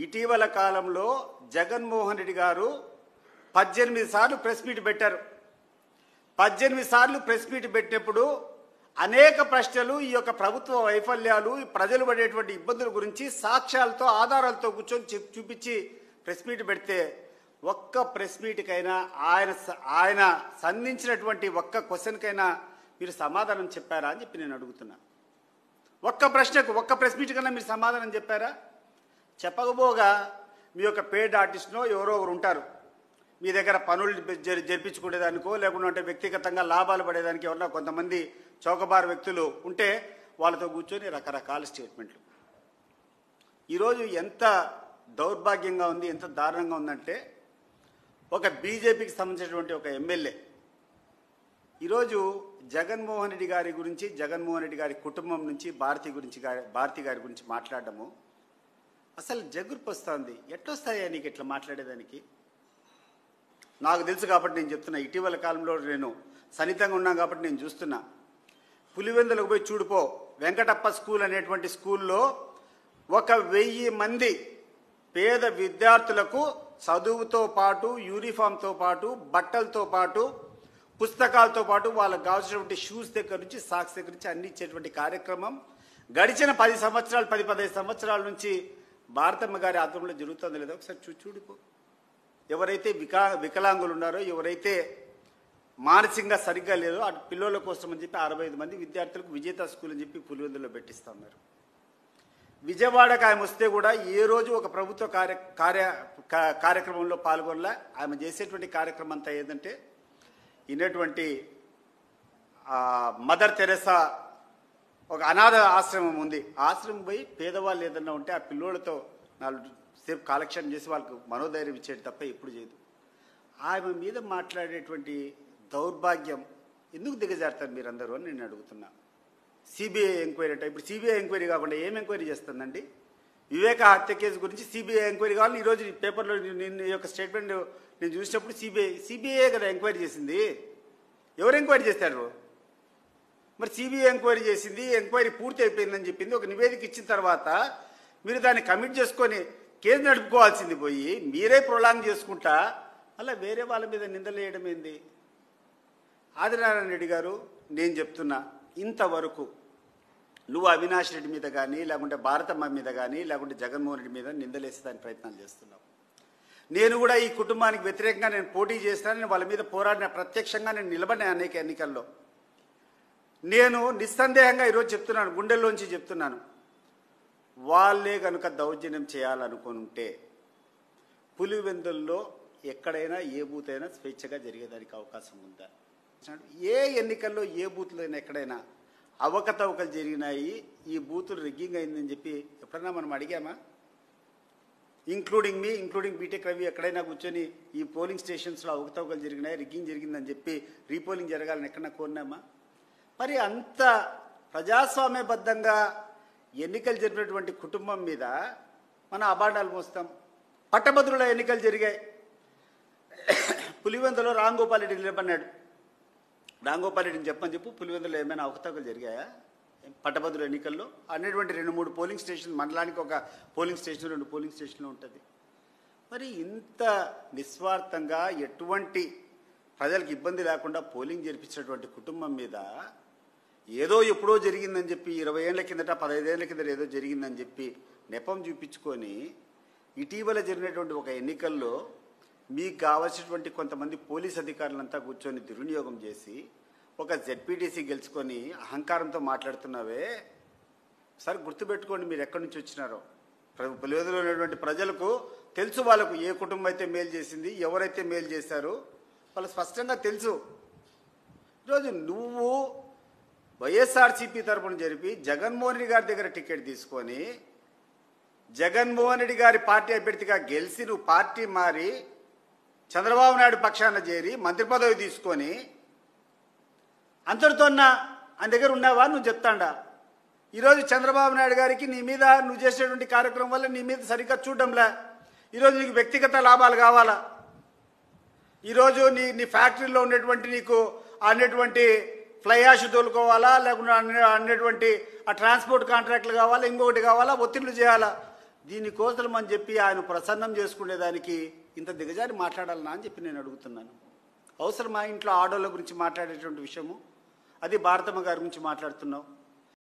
ఇటీవల కాలంలో జగన్మోహన్ రెడ్డి గారు 18 సార్లు ప్రెస్ మీట్ పెట్టారు. 18 సార్లు ప్రెస్ మీట్ పెట్టినప్పుడు అనేక ప్రశ్నలు, ఈ యొక్క ప్రభుత్వ వైఫల్యాలు, ప్రజలు పడేటువంటి ఇబ్బందుల గురించి సాక్ష్యాలతో ఆధారాలతో కూర్చొని చూపించి ప్రెస్ మీట్ పెడితే ఒక్క ప్రెస్ మీట్కైనా ఆయన సంధించినటువంటి ఒక్క క్వశ్చన్కైనా మీరు సమాధానం చెప్పారా అని చెప్పి నేను అడుగుతున్నా. ఒక్క ప్రశ్నకు ఒక్క ప్రెస్ మీట్ కన్నా మీరు సమాధానం చెప్పారా? చెప్పకపోగా మీ యొక్క పేడ్ ఆర్టిస్ట్నో ఎవరో ఒకరు ఉంటారు, మీ దగ్గర పనులు జరిపించుకునేదానికో లేకుంటే వ్యక్తిగతంగా లాభాలు పడేదానికి ఎవరన్నా కొంతమంది చౌకబారు వ్యక్తులు ఉంటే వాళ్ళతో కూర్చొని రకరకాల స్టేట్మెంట్లు. ఈరోజు ఎంత దౌర్భాగ్యంగా ఉంది, ఎంత దారుణంగా ఉందంటే ఒక బీజేపీకి సంబంధించినటువంటి ఒక ఎమ్మెల్యే ఈరోజు జగన్మోహన్ రెడ్డి గారి గురించి, జగన్మోహన్ రెడ్డి గారి కుటుంబం నుంచి భారతి గారి గురించి మాట్లాడడము అసలు జగుర్పు వస్తుంది. ఎట్లొస్తాయా నీకు ఇట్లా మాట్లాడేదానికి? నాకు తెలుసు కాబట్టి నేను చెప్తున్నా. ఇటీవల కాలంలో నేను సన్నిహితంగా ఉన్నాను కాబట్టి నేను చూస్తున్నా. పులివెందులకు పోయి చూడిపో, వెంకటప్ప స్కూల్ అనేటువంటి స్కూల్లో 1000 మంది పేద విద్యార్థులకు చదువుతో పాటు, యూనిఫామ్తో పాటు, బట్టలతో పాటు, పుస్తకాలతో పాటు వాళ్ళకు కావాల్సినటువంటి షూస్ దగ్గర నుంచి, సాక్స్ దగ్గర నుంచి అన్ని ఇచ్చేటువంటి కార్యక్రమం గడిచిన 10-15 సంవత్సరాల నుంచి భారతమ్మ గారి ఆధ్వర్యంలో జరుగుతుందో లేదో ఒకసారి చూడిపో. ఎవరైతే వికలాంగులు ఉన్నారో, ఎవరైతే మానసికంగా సరిగ్గా లేదో అటు పిల్లల కోసం అని చెప్పి 65 మంది విద్యార్థులకు విజేత స్కూల్ అని చెప్పి పులివెందులో పెట్టిస్తా ఉన్నారు. విజయవాడకు ఆమె వస్తే కూడా ఏ రోజు ఒక ప్రభుత్వ కార్యక్రమంలో పాల్గొనలే. ఆమె చేసేటువంటి కార్యక్రమం అంతా ఏంటంటే ఇన్నటువంటి మదర్ తెరెసా ఒక అనాథ ఆశ్రమం ఉంది, ఆశ్రమం పోయి పేదవాళ్ళు ఏదన్నా ఉంటే ఆ పిల్లోళ్ళతో 4 సేపు కాలక్షేపం చేసి వాళ్ళకు మనోధైర్యం ఇచ్చేది తప్ప ఎప్పుడు చేయదు. ఆమె మీద మాట్లాడేటువంటి దౌర్భాగ్యం ఎందుకు దిగజారుతారు మీరందరూ అని నేను అడుగుతున్నా. సిబిఐ ఎంక్వైరీ అంటే ఇప్పుడు సిబిఐ ఎంక్వైరీ కాకుండా ఏం ఎంక్వైరీ చేస్తుందండి? వివేక హత్య కేసు గురించి సిబిఐ ఎంక్వైరీ కావాలి. ఈరోజు పేపర్లో నేను ఈ యొక్క స్టేట్మెంట్ నేను చూసినప్పుడు సిబిఐ కదా ఎంక్వైరీ చేసింది. ఎవరు ఎంక్వైరీ చేస్తారు? మరి సిబిఐ ఎంక్వైరీ చేసింది, ఎంక్వైరీ పూర్తి అయిపోయిందని చెప్పింది. ఒక నివేదిక ఇచ్చిన తర్వాత మీరు దాన్ని కమిట్ చేసుకొని కేసు నడుపుకోవాల్సింది పోయి మీరే ప్రొలాంగ్ చేసుకుంటా అలా వేరే వాళ్ళ మీద నిందలు వేయడం ఏంది? ఆదినారాయణ రెడ్డి గారు, నేను చెప్తున్నా, ఇంతవరకు నువ్వు అవినాష్ రెడ్డి మీద కానీ, లేకుంటే భారతమ్మ మీద కానీ, లేకుంటే జగన్మోహన్ రెడ్డి మీద నిందలేసే దాని ప్రయత్నాలు చేస్తున్నావు. నేను కూడా ఈ కుటుంబానికి వ్యతిరేకంగా నేను పోటీ చేస్తాను, నేను వాళ్ళ మీద పోరాడిన, ప్రత్యక్షంగా నేను నిలబడిన అనేక ఎన్నికల్లో. నేను నిస్సందేహంగా ఈరోజు చెప్తున్నాను, గుండెల్లోంచి చెప్తున్నాను, వాళ్ళే కనుక దౌర్జన్యం చేయాలనుకుంటే పులివెందుల్లో ఎక్కడైనా ఏ బూత్ అయినా స్వేచ్ఛగా జరిగేదానికి అవకాశం ఉందా? ఏ ఎన్నికల్లో ఏ బూత్లో అయినా ఎక్కడైనా అవకతవకలు జరిగినాయి, ఈ బూతులు రిగ్గింగ్ అయిందని చెప్పి ఎప్పుడైనా మనం అడిగామా? ఇంక్లూడింగ్ బీటెక్ రవి ఎక్కడైనా కూర్చొని ఈ పోలింగ్ స్టేషన్స్లో అవకతవకలు జరిగినాయి, రిగ్గింగ్ జరిగిందని చెప్పి రీపోలింగ్ జరగాలని ఎక్కడన్నా కోరినామా? మరి అంత ప్రజాస్వామ్యబద్ధంగా ఎన్నికలు జరిగినటువంటి కుటుంబం మీద మనం అబాండాలు మోస్తాం. పట్టభద్రుల ఎన్నికలు జరిగాయి. పులివెందులో రాంగోపాల్ రెడ్డి నిలబడినాడు. రాంగోపాల్ రెడ్డిని చెప్పు, పులివెందులో ఏమైనా అవకతవకలు జరిగాయా పట్టభద్రుల ఎన్నికల్లో? అనేటువంటి 2-3 పోలింగ్ స్టేషన్, మండలానికి ఒక పోలింగ్ స్టేషన్, 2 పోలింగ్ స్టేషన్లు ఉంటుంది. మరి ఇంత నిస్వార్థంగా ఎటువంటి ప్రజలకు ఇబ్బంది లేకుండా పోలింగ్ జరిపించినటువంటి కుటుంబం మీద ఏదో ఎప్పుడో జరిగిందని చెప్పి 20 ఏళ్ల కిందట 15 ఏళ్ల కిందట ఏదో జరిగిందని చెప్పి నెపం చూపించుకొని ఇటీవల జరిగినటువంటి ఒక ఎన్నికల్లో మీకు కావాల్సినటువంటి కొంతమంది పోలీస్ అధికారులంతా కూర్చొని దుర్వినియోగం చేసి ఒక జెడ్పీటీసీ గెలుచుకొని అహంకారంతో మాట్లాడుతున్నావే. సరే గుర్తుపెట్టుకోండి మీరు ఎక్కడి నుంచి వచ్చినారో. పులివెందులో ఉన్నటువంటి ప్రజలకు తెలుసు, వాళ్ళకు ఏ కుటుంబం అయితే మేలు చేసింది, ఎవరైతే మేలు చేశారో వాళ్ళు స్పష్టంగా తెలుసు. ఈరోజు నువ్వు వైఎస్ఆర్సీపీ తరఫున జరిపి జగన్మోహన్ రెడ్డి గారి దగ్గర టికెట్ తీసుకొని జగన్మోహన్ రెడ్డి గారి పార్టీ అభ్యర్థిగా గెలిచి నువ్వు పార్టీ మారి చంద్రబాబు నాయుడు పక్షాన చేరి మంత్రి పదవి తీసుకొని అంతటితో ఆయన దగ్గర ఉన్నావా నువ్వు చెప్తాండా? ఈరోజు చంద్రబాబు నాయుడు గారికి నీ మీద నువ్వు చేసేటువంటి కార్యక్రమం వల్ల నీ మీద సరిగ్గా చూడడంలే. ఈరోజు నీకు వ్యక్తిగత లాభాలు కావాలా? ఈరోజు నీ ఫ్యాక్టరీలో ఉన్నటువంటి నీకు అనేటువంటి ఫ్లై యాష్ తోలుకోవాలా, లేకుండా అనేటువంటి ఆ ట్రాన్స్పోర్ట్ కాంట్రాక్ట్లు కావాలా, ఇంకొకటి కావాలా, ఒత్తిళ్లు చేయాలా? దీనికోసం అని చెప్పి ఆయన ప్రసన్నం చేసుకునేదానికి ఇంత దిగజారి మాట్లాడాలనా అని చెప్పి నేను అడుగుతున్నాను. అవసరం మా ఇంట్లో ఆడోళ్ళ గురించి మాట్లాడేటువంటి విషయము, అది భారతమ్మ గారి గురించి మాట్లాడుతున్నావు.